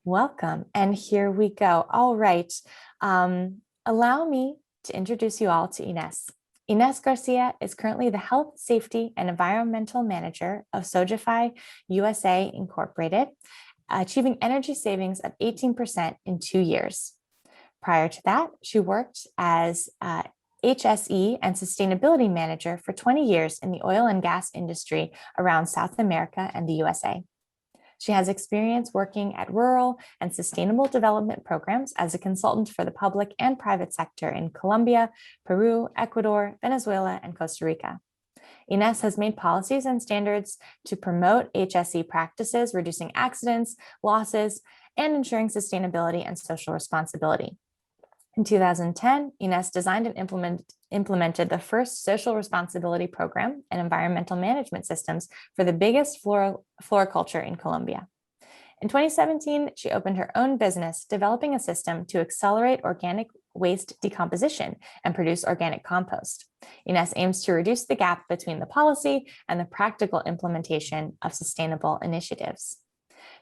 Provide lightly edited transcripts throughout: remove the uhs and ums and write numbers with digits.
Welcome, and here we go. All right, allow me to introduce you all to Ines. Ines Garcia is currently the Health, Safety, and Environmental Manager of SOGEFI USA Incorporated, achieving energy savings of 18% in 2 years. Prior to that, she worked as HSE and Sustainability Manager for 20 years in the oil and gas industry around South America and the USA. She has experience working at rural and sustainable development programs as a consultant for the public and private sector in Colombia, Peru, Ecuador, Venezuela, and Costa Rica. Ines has made policies and standards to promote HSE practices, reducing accidents, losses, and ensuring sustainability and social responsibility. In 2010, Ines designed and implemented the first social responsibility program and environmental management systems for the biggest floriculture in Colombia. In 2017, she opened her own business, developing a system to accelerate organic waste decomposition and produce organic compost. Ines aims to reduce the gap between the policy and the practical implementation of sustainable initiatives.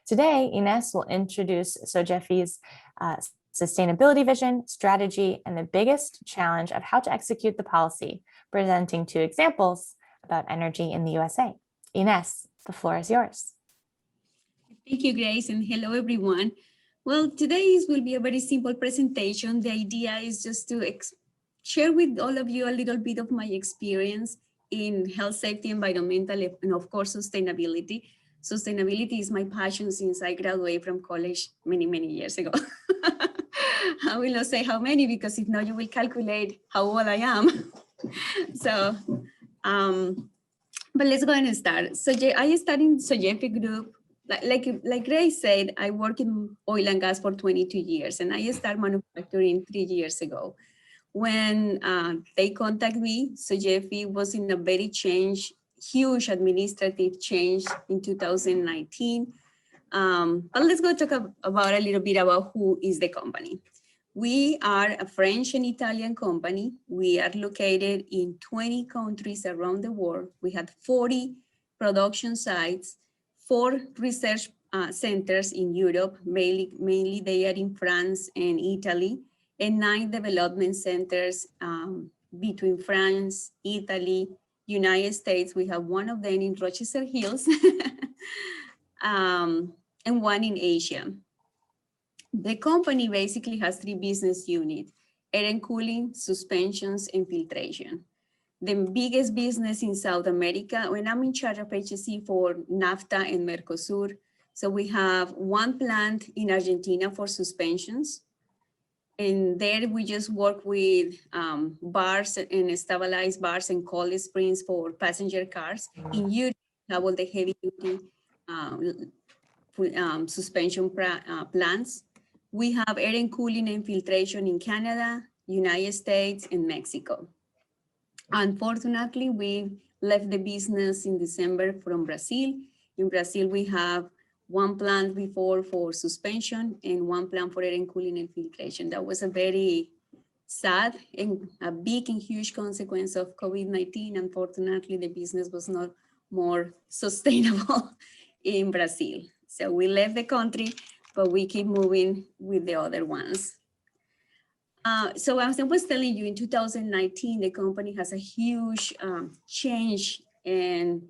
Today, Ines will introduce SOGEFI's sustainability vision, strategy, and the biggest challenge of how to execute the policy, presenting 2 examples about energy in the USA. Ines, the floor is yours. Thank you, Grace, and hello, everyone. Well, today will be a very simple presentation. The idea is just to share with all of you a little bit of my experience in health, safety, environmental, and of course, sustainability. Sustainability is my passion since I graduated from college many, many years ago. I will not say how many, because if not, you will calculate how old I am. So, but let's go ahead and start. So I started in SOGEFI group. Like Grace said, I work in oil and gas for 22 years, and I started manufacturing 3 years ago. When they contacted me, SOGEFI was in a very huge administrative change in 2019. But let's go talk about a little bit about who is the company. We are a French and Italian company. We are located in 20 countries around the world. We have 40 production sites, 4 research centers in Europe, mainly they are in France and Italy, and 9 development centers between France, Italy, United States. We have one of them in Rochester Hills, and one in Asia. The company basically has 3 business units: air and cooling, suspensions, and filtration. The biggest business in South America, when I'm in charge of HSE for NAFTA and Mercosur. So we have 1 plant in Argentina for suspensions. And there we just work with bars and stabilized bars and cold springs for passenger cars. In Europe, we have all the heavy duty suspension plants. We have air and cooling and filtration in Canada, United States, and Mexico. Unfortunately, we left the business in December from Brazil. In Brazil, we have 1 plant before for suspension and 1 plant for air and cooling and filtration. That was a very sad and a big and huge consequence of COVID-19. Unfortunately, the business was not more sustainable in Brazil. So we left the country, but we keep moving with the other ones. So as I was telling you, in 2019, the company has a huge change, and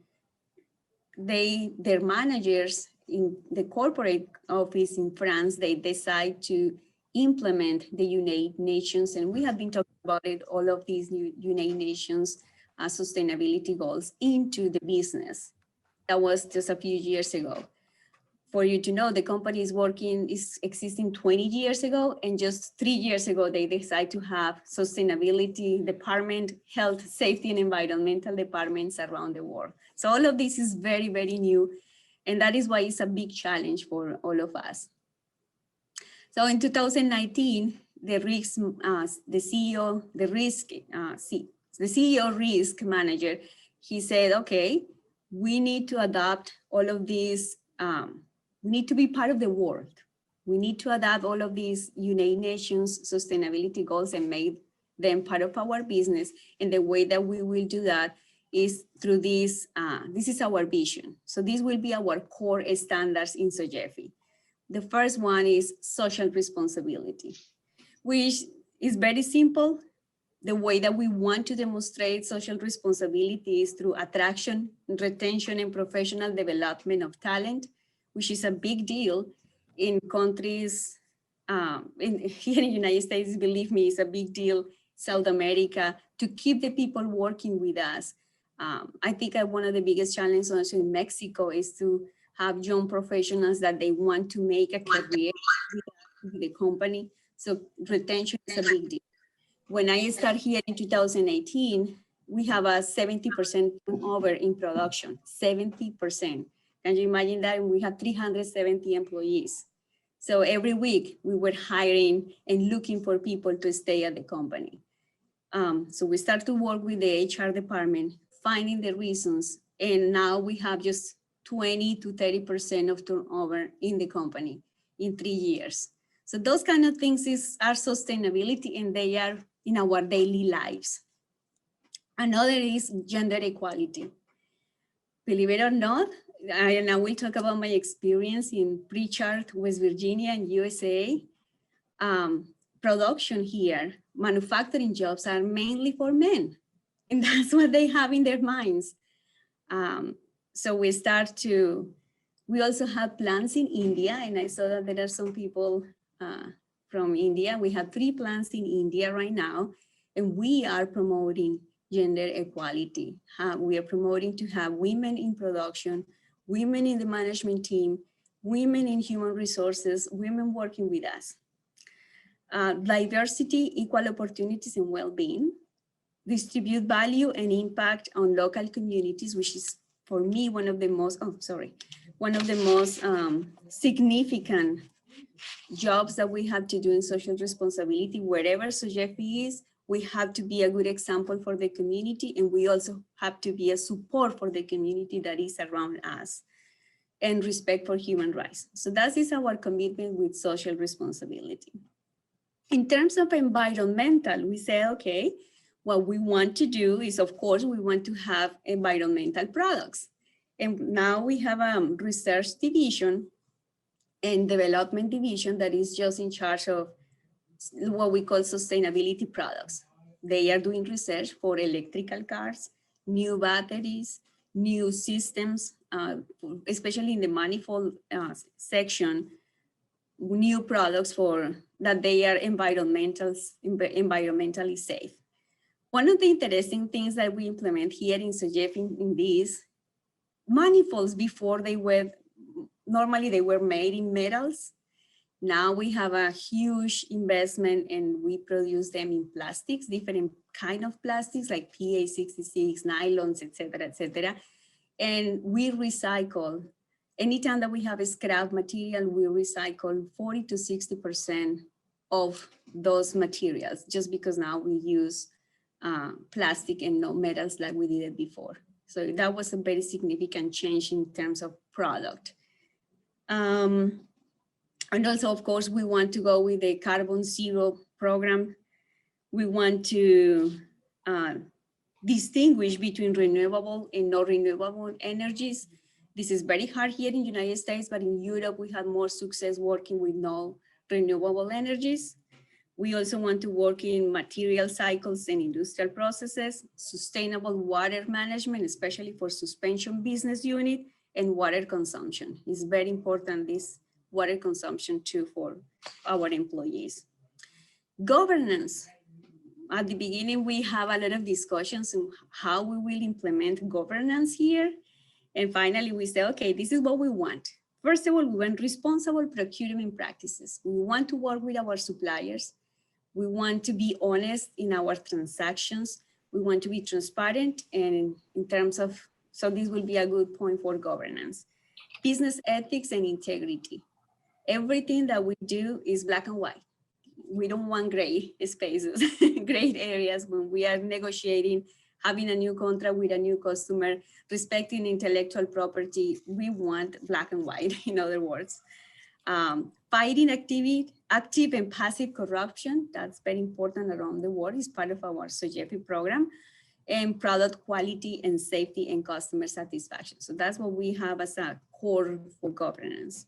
their managers in the corporate office in France, they decide to implement the United Nations, and we have been talking about it, all of these new United Nations sustainability goals into the business. That was just a few years ago. For you to know, the company is existing 20 years ago, and just 3 years ago, they decided to have sustainability department, health, safety, and environmental departments around the world. So all of this is very, very new, and that is why it's a big challenge for all of us. So in 2019, the CEO risk manager, he said, okay, we need to adopt all of these. We need to be part of the world. We need to adapt all of these United Nations sustainability goals and make them part of our business. And the way that we will do that is through this. This is our vision. So this will be our core standards in SOGEFI. The first one is social responsibility, which is very simple. The way that we want to demonstrate social responsibility is through attraction, retention, and professional development of talent, which is a big deal in countries, here in the United States, believe me, it's a big deal, South America, to keep the people working with us. I think one of the biggest challenges also in Mexico is to have young professionals that they want to make a career with the company. So retention is a big deal. When I started here in 2018, we have a 70% turnover in production, 70%. Can you imagine that? We have 370 employees. So every week we were hiring and looking for people to stay at the company. So we start to work with the HR department, finding the reasons. And now we have just 20 to 30% of turnover in the company in 3 years. So those kind of things are sustainability, and they are in our daily lives. Another is gender equality. Believe it or not, and I will talk about my experience in Pritchard, West Virginia, and USA. Production here, manufacturing jobs are mainly for men, and that's what they have in their minds. So we also have plants in India, and I saw that there are some people from India. We have 3 plants in India right now, and we are promoting gender equality. We are promoting to have women in production, women in the management team, women in human resources, women working with us. Diversity, equal opportunities, and well-being. Distribute value and impact on local communities, which is for me one of the most significant jobs that we have to do in social responsibility. Wherever SOGEFI is, we have to be a good example for the community, and we also have to be a support for the community that is around us, and respect for human rights. So that is our commitment with social responsibility. In terms of environmental, we say, okay, what we want to do is, of course, we want to have environmental products. And now we have a research division and development division that is just in charge of what we call sustainability products. They are doing research for electrical cars, new batteries, new systems, especially in the manifold section, new products that they are environmentally safe. One of the interesting things that we implement here in SOGEFI in these manifolds, before normally they were made in metals. Now we have a huge investment and we produce them in plastics, different kind of plastics like PA66, nylons, etc. And we recycle. Anytime that we have a scrap material, we recycle 40 to 60% of those materials, just because now we use plastic and no metals like we did it before. So that was a very significant change in terms of product. And also, of course, we want to go with the carbon zero program. We want to distinguish between renewable and non-renewable energies. This is very hard here in the United States, but in Europe, we have more success working with non-renewable energies. We also want to work in material cycles and industrial processes, sustainable water management, especially for suspension business unit, and water consumption. It's very important, this water consumption too, for our employees. Governance. At the beginning, we have a lot of discussions on how we will implement governance here. And finally, we say, okay, this is what we want. First of all, we want responsible procurement practices. We want to work with our suppliers. We want to be honest in our transactions. We want to be transparent, and in terms of, so this will be a good point for governance. Business ethics and integrity. Everything that we do is black and white. We don't want gray spaces, gray areas when we are negotiating, having a new contract with a new customer, respecting intellectual property. We want black and white, in other words. Fighting active and passive corruption, that's very important around the world, is part of our SOGEFI program, and product quality and safety and customer satisfaction. So that's what we have as a core for governance.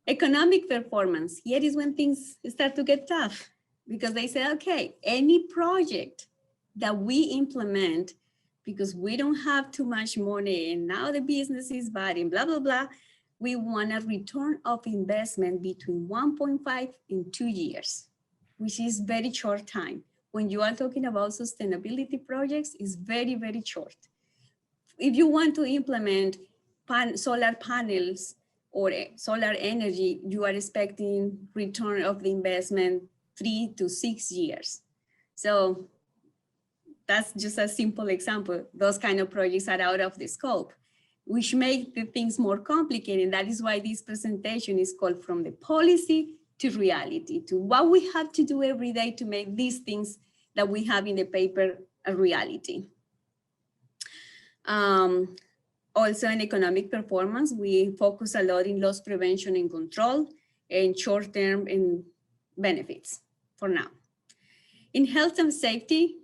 Economic performance. Here is when things start to get tough because they say, okay, any project that we implement because we don't have too much money and now the business is bad and blah, blah, blah, we want a return of investment between 1.5 and 2 years, which is very short time. When you are talking about sustainability projects, it's very, very short. If you want to implement solar panels or solar energy, you are expecting return of the investment 3 to 6 years. So that's just a simple example. Those kind of projects are out of the scope, which make the things more complicated. And that is why this presentation is called From the Policy to Reality, to what we have to do every day to make these things that we have in the paper a reality. Also in economic performance, we focus a lot in loss prevention and control and short-term benefits for now. In health and safety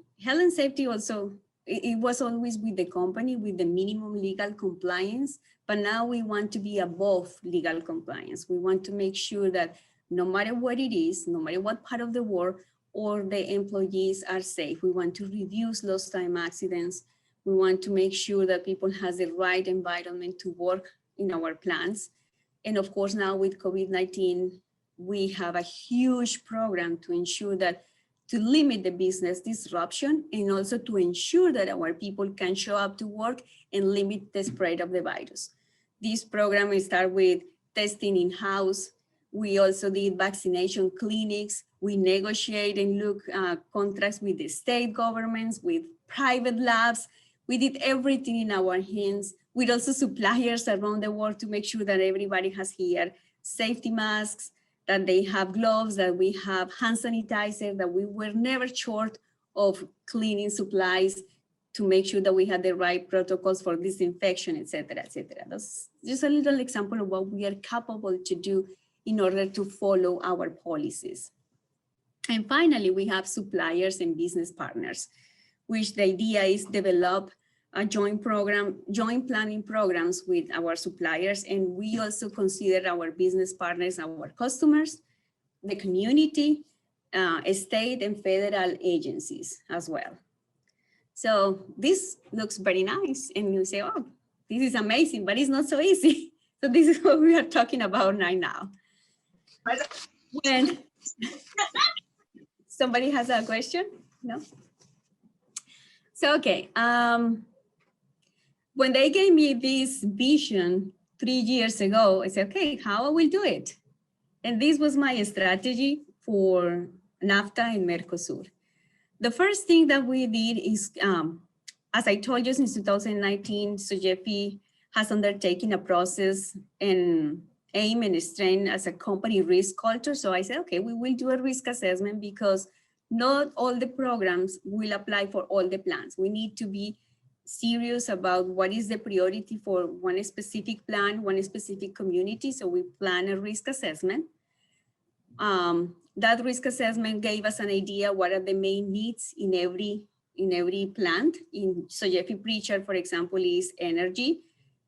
also, it was always with the company with the minimum legal compliance, but now we want to be above legal compliance. We want to make sure that no matter what it is, no matter what part of the world, all the employees are safe. We want to reduce lost time accidents. We want to make sure that people have the right environment to work in our plants. And of course, now with COVID-19, we have a huge program to ensure that to limit the business disruption and also to ensure that our people can show up to work and limit the spread of the virus. This program will start with testing in-house. We also did vaccination clinics. We negotiate and look contracts with the state governments, with private labs. We did everything in our hands with also suppliers around the world to make sure that everybody has here safety masks, that they have gloves, that we have hand sanitizer, that we were never short of cleaning supplies to make sure that we had the right protocols for disinfection, et cetera, et cetera. That's just a little example of what we are capable to do in order to follow our policies. And finally, we have suppliers and business partners, which the idea is develop a joint planning programs with our suppliers. And we also consider our business partners, our customers, the community, state and federal agencies as well. So this looks very nice. And you say, oh, this is amazing, but it's not so easy. So this is what we are talking about right now. When somebody has a question? No? So, okay. When they gave me this vision 3 years ago, I said, okay, how I will do it? And this was my strategy for NAFTA and Mercosur. The first thing that we did is, as I told you, since 2019, SOGEFI has undertaken a process and aim and strength as a company risk culture. So I said, okay, we will do a risk assessment because not all the programs will apply for all the plans. We need to be serious about what is the priority for one specific plan, one specific community. So we plan a risk assessment. That risk assessment gave us an idea what are the main needs in every plant. In SOGEFI pre-chart, for example, is energy,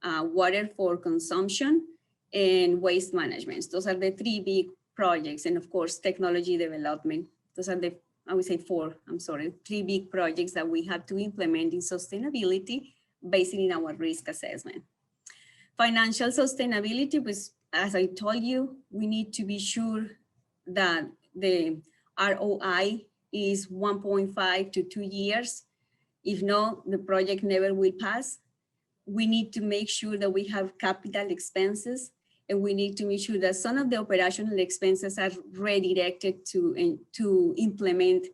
water for consumption, and waste management. Those are the 3 big projects. And of course, technology development. Those are the, I would say 3 big projects that we have to implement in sustainability based in our risk assessment. Financial sustainability was, as I told you, we need to be sure that the ROI is 1.5 to 2 years. If not, the project never will pass. We need to make sure that we have capital expenses, and we need to make sure that some of the operational expenses are redirected to implement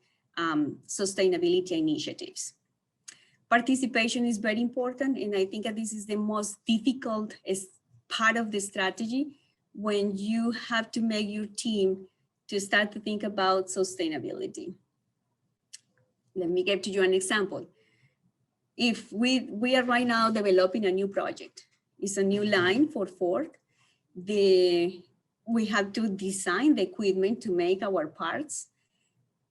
sustainability initiatives. Participation is very important, and I think that this is the most difficult part of the strategy when you have to make your team to start to think about sustainability. Let me give to you an example. If we are right now developing a new project, it's a new line for Ford. We have to design the equipment to make our parts.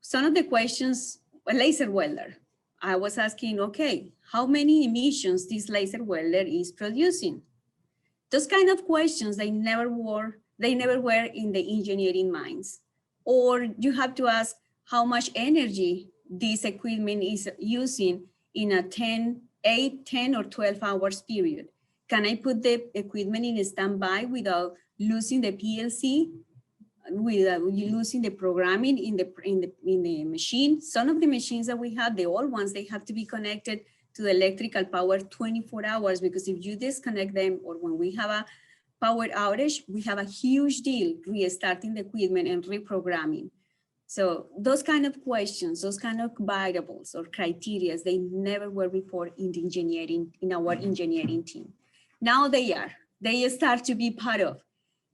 Some of the questions, a laser welder, I was asking, okay, how many emissions this laser welder is producing? Those kind of questions, they never were they never were in the engineering minds. Or you have to ask how much energy this equipment is using in a 8, 10 or 12 hours period. Can I put the equipment in a standby without losing the PLC, without losing the programming in the machine? Some of the machines that we have, the old ones, they have to be connected to the electrical power 24 hours, because if you disconnect them, or when we have a power outage, we have a huge deal restarting the equipment and reprogramming. So those kind of questions, those kind of variables or criteria, they never were before in the engineering, in our engineering team. Now they start to be part of.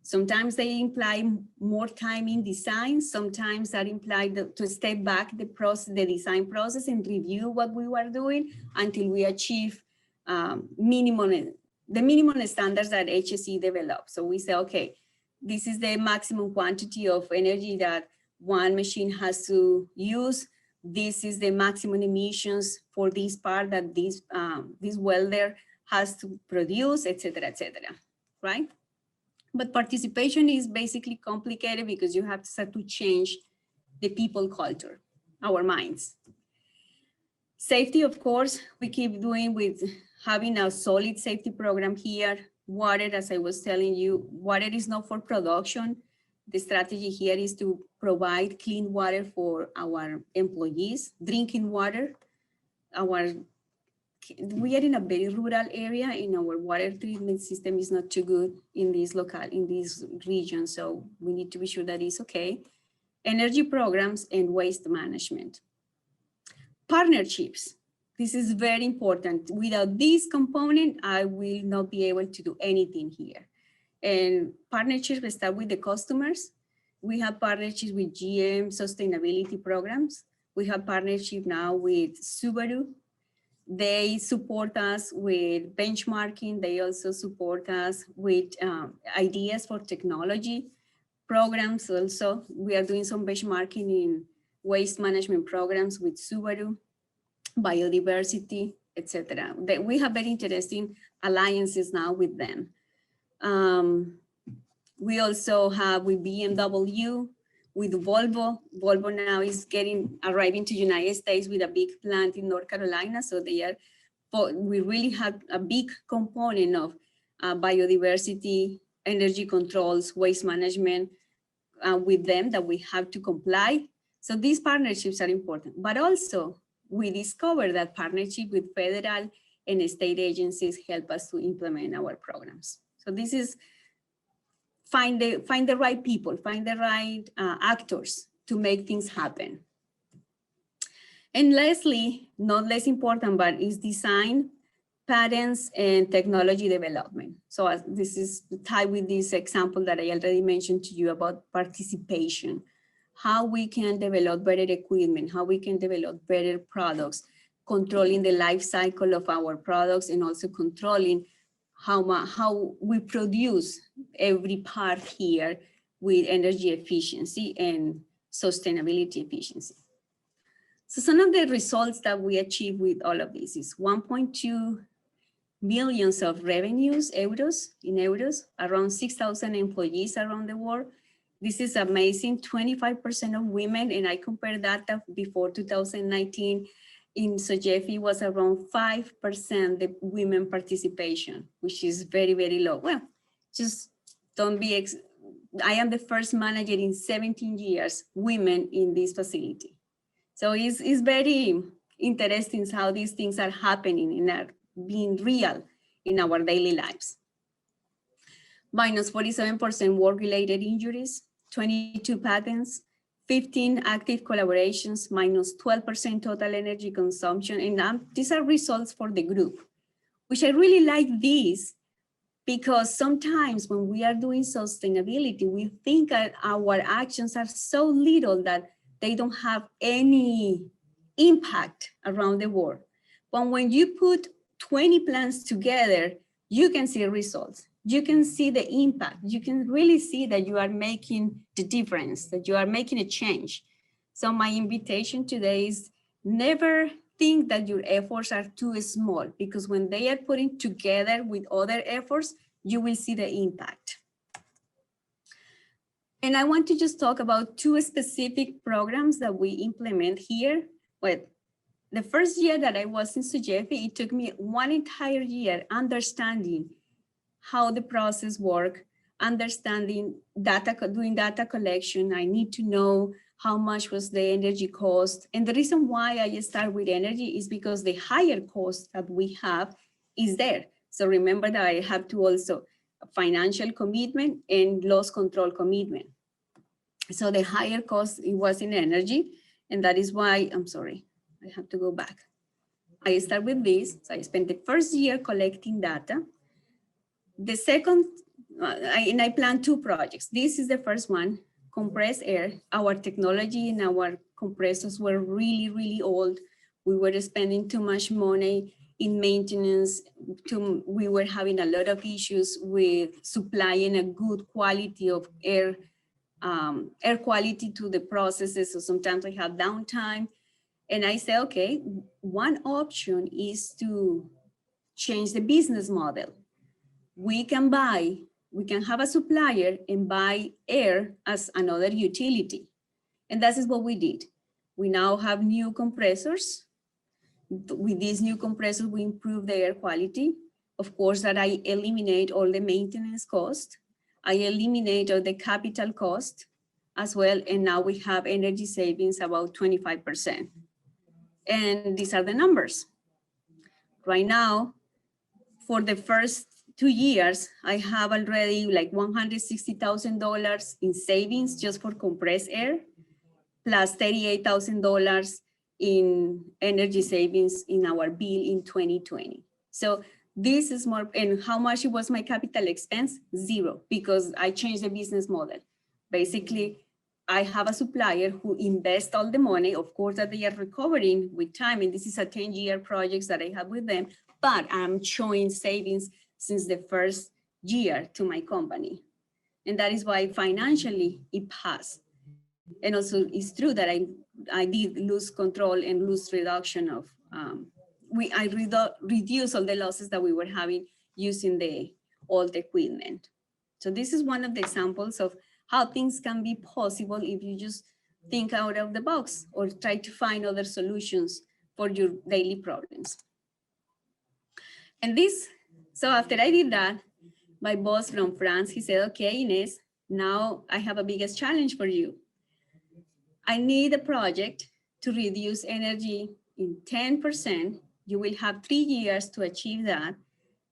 Sometimes they imply more time in design. Sometimes that implied to step back the process, the design process, and review what we were doing until we achieve the minimum standards that HSE developed. So we say, okay, this is the maximum quantity of energy that one machine has to use. This is the maximum emissions for this part that this welder has to produce, et cetera, right? But participation is basically complicated because you have to start to change the people culture, our minds. Safety, of course, we keep doing with having a solid safety program here. Water, as I was telling you, water is not for production. The strategy here is to provide clean water for our employees, drinking water. We are in a very rural area, and our water treatment system is not too good in this region. So we need to be sure that it's okay. Energy programs and waste management. Partnerships. This is very important. Without this component, I will not be able to do anything here. And partnerships start with the customers. We have partnerships with GM sustainability programs. We have partnership now with Subaru. They support us with benchmarking. They also support us with ideas for technology programs. Also, we are doing some benchmarking in waste management programs with Subaru, biodiversity, etc. We have very interesting alliances now with them. We also have with BMW, with Volvo. Volvo now is arriving to United States with a big plant in North Carolina. So we really have a big component of biodiversity, energy controls, waste management with them that we have to comply. So these partnerships are important, but also we discovered that partnership with federal and state agencies help us to implement our programs. So this is find the right people, find the right actors to make things happen. And lastly, not less important, but is design, patents, and technology development. So this is tied with this example that I already mentioned to you about participation, how we can develop better equipment, how we can develop better products, controlling the life cycle of our products, and also controlling how we produce every part here with energy efficiency and sustainability efficiency. So some of the results that we achieve with all of this is 1.2 million of revenues, euros, around 6,000 employees around the world. This is amazing, 25% of women, and I compare that to before 2019, in SOGEFI was around 5% the women participation, which is very, very low. Well, just don't be, I am the first manager in 17 years, women in this facility. So it's very interesting how these things are happening and are being real in our daily lives. Minus 47% work-related injuries, 22 patents, 15 active collaborations, minus 12% total energy consumption. And these are results for the group, which I really like these because sometimes when we are doing sustainability, we think that our actions are so little that they don't have any impact around the world. But when you put 20 plans together, you can see results. You can see the impact. You can really see that you are making the difference, that you are making a change. So my invitation today is never think that your efforts are too small, because when they are putting together with other efforts, you will see the impact. And I want to just talk about two specific programs that we implement here. Well, the first year that I was in SOGEFI, it took me one entire year understanding how the process works, understanding data, doing data collection. I need to know how much was the energy cost. And the reason why I start with energy is because the higher cost that we have is there. So remember that I have to also financial commitment and loss control commitment. So the higher cost it was in energy. And that is why, I'm sorry, I have to go back. I start with this. So I spent the first year collecting data. The second, I plan two projects. This is the first one, compressed air. Our technology and our compressors were really, really old. We were spending too much money in maintenance. We were having a lot of issues with supplying a good quality of air quality to the processes. So sometimes I have downtime. And I say, okay, one option is to change the business model. We can have a supplier and buy air as another utility. And that is what we did. We now have new compressors. With these new compressors, we improve the air quality. Of course, that I eliminate all the maintenance cost. I eliminate all the capital cost as well. And now we have energy savings about 25%. And these are the numbers. Right now, for the first 2 years, I have already like $160,000 in savings just for compressed air, plus $38,000 in energy savings in our bill in 2020. So this is more, and how much it was my capital expense? Zero, because I changed the business model. Basically, I have a supplier who invests all the money, of course, that they are recovering with time. And this is a 10-year project that I have with them, but I'm showing savings since the first year to my company. And that is why financially it passed. And also it's true that I did lose control and lose reduction of, I reduced all the losses that we were having using the old equipment. So this is one of the examples of how things can be possible if you just think out of the box or try to find other solutions for your daily problems. And this, so after I did that, my boss from France, he said, okay, Ines, now I have a biggest challenge for you. I need a project to reduce energy in 10%. You will have 3 years to achieve that.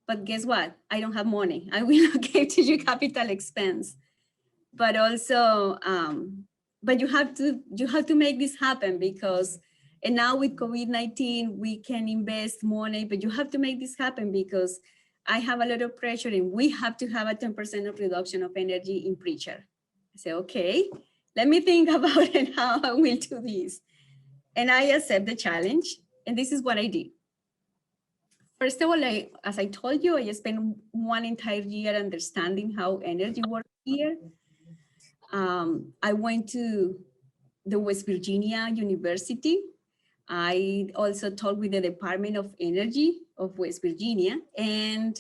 But guess what? I don't have money. I will not give to you capital expense. But also, but you have to make this happen because, and now with COVID-19, we can invest money, but you have to make this happen because I have a lot of pressure and we have to have a 10% of reduction of energy in preacher. I say, okay, let me think about it, how I will do this. And I accept the challenge. And this is what I did. First of all, as I told you, I spent one entire year understanding how energy works here. I went to the West Virginia University. I also talked with the Department of Energy of West Virginia, and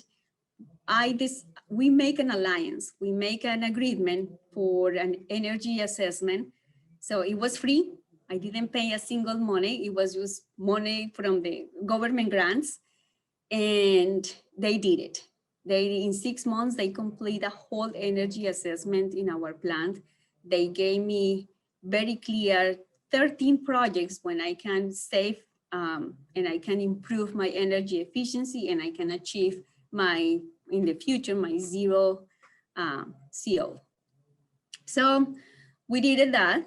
we make an alliance. We make an agreement for an energy assessment. So it was free. I didn't pay a single money. It was just money from the government grants, and they did it. In 6 months, they complete a whole energy assessment in our plant. They gave me very clear 13 projects when I can save and I can improve my energy efficiency and I can achieve in the future, my zero CO. So we did that,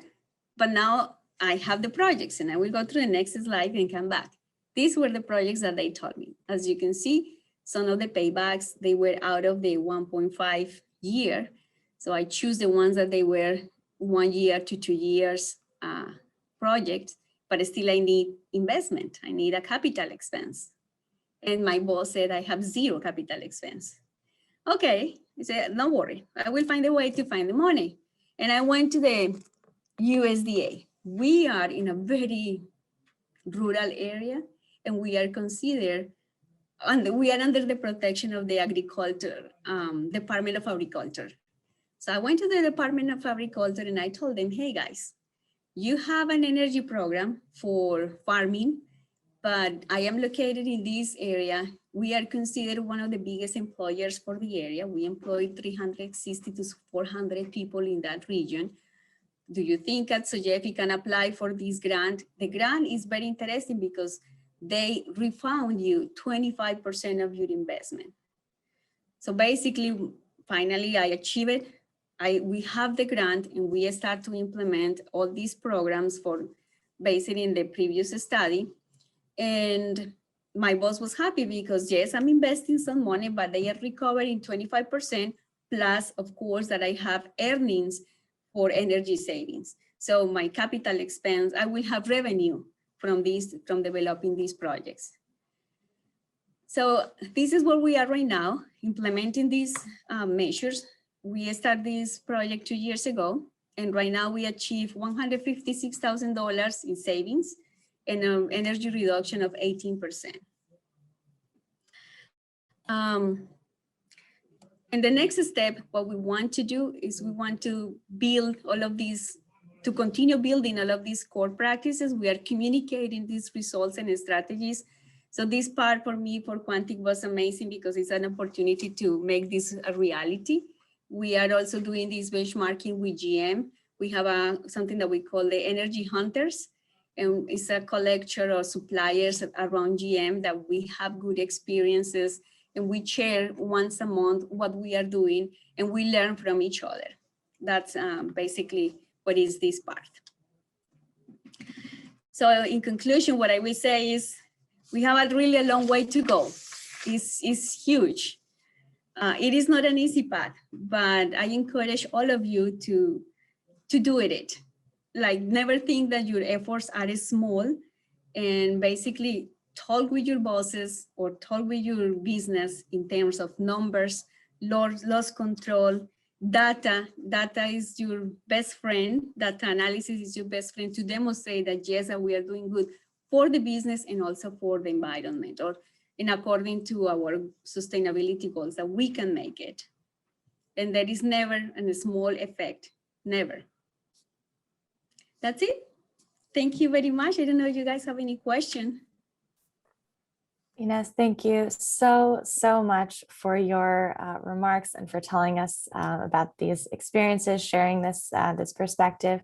but now I have the projects and I will go through the next slide and come back. These were the projects that they told me. As you can see, some of the paybacks, they were out of the 1.5 year. So I choose the ones that they were 1 year to 2 years projects, but still I need investment. I need a capital expense. And my boss said, I have zero capital expense. Okay, he said, don't worry, I will find a way to find the money. And I went to the USDA. We are in a very rural area and we are considered, and we are under the protection of the agriculture, Department of Agriculture. So I went to the Department of Agriculture and I told them, hey guys, you have an energy program for farming, but I am located in this area. We are considered one of the biggest employers for the area. We employ 360 to 400 people in that region. Do you think at SOGEFI can apply for this grant? The grant is very interesting because they refund you 25% of your investment. So basically, finally, I achieved it. We have the grant and we start to implement all these programs for based in the previous study. And my boss was happy because yes, I'm investing some money, but they are recovering 25% plus, of course, that I have earnings for energy savings. So my capital expense, I will have revenue from developing these projects. So this is where we are right now, implementing these measures. We started this project 2 years ago, and right now we achieved $156,000 in savings and an energy reduction of 18%. And the next step, what we want to do is we want to build all of these, to continue building all of these core practices. We are communicating these results and strategies. So this part for me, for Quantic, was amazing because it's an opportunity to make this a reality. We are also doing this benchmarking with GM. We have something that we call the Energy Hunters. And it's a collection of suppliers around GM that we have good experiences, and we share once a month what we are doing, and we learn from each other. That's basically what is this part. So in conclusion, what I will say is we have a long way to go. It's huge. It is not an easy path, but I encourage all of you to do it. Like, never think that your efforts are small, and basically talk with your bosses or talk with your business in terms of numbers, loss control, data. Data is your best friend. Data analysis is your best friend to demonstrate that yes, that we are doing good for the business and also for the environment, or in according to our sustainability goals, that we can make it. And there is never a small effect, never. That's it. Thank you very much. I don't know if you guys have any question. Ines, thank you so much for your remarks and for telling us about these experiences, sharing this perspective.